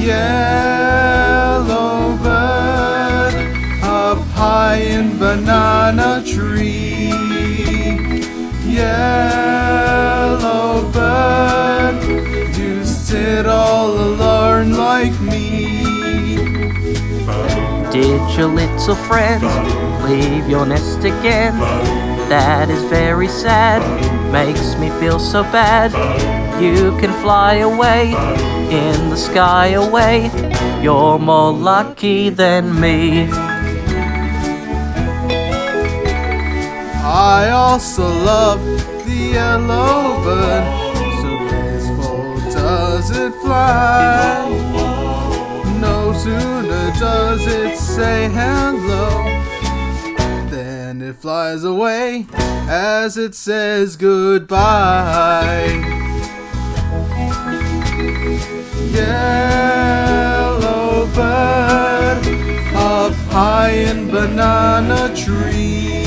Yellow bird up high in banana tree. Yellow bird, you sit all alone like me. Did your little friend leave your nest again? That is very sad, makes me feel so bad. You can fly away, in the sky away. You're more lucky than me. I also love the yellow bird, so graceful does it fly. No sooner does it say hello than it flies away as it says goodbye. Yellow bird up high in banana tree.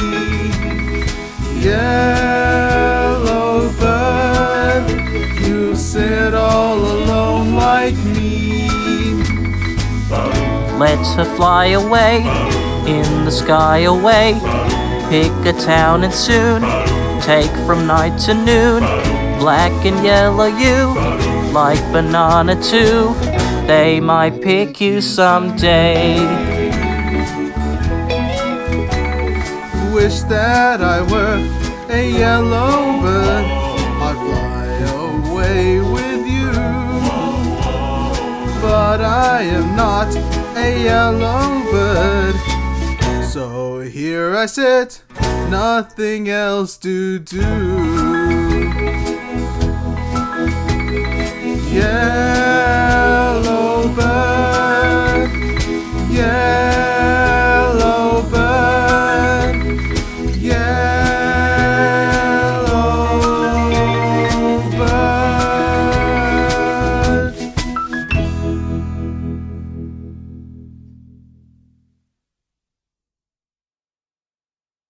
Yellow bird, you sit all alone like me. Let her fly away, in the sky away. Pick a town and soon take from night to noon. Black and yellow you, like banana too. They might pick you someday. Wish that I were a yellow bird, I'd fly away with you. But I am not a yellow bird, so here I sit, nothing else to do.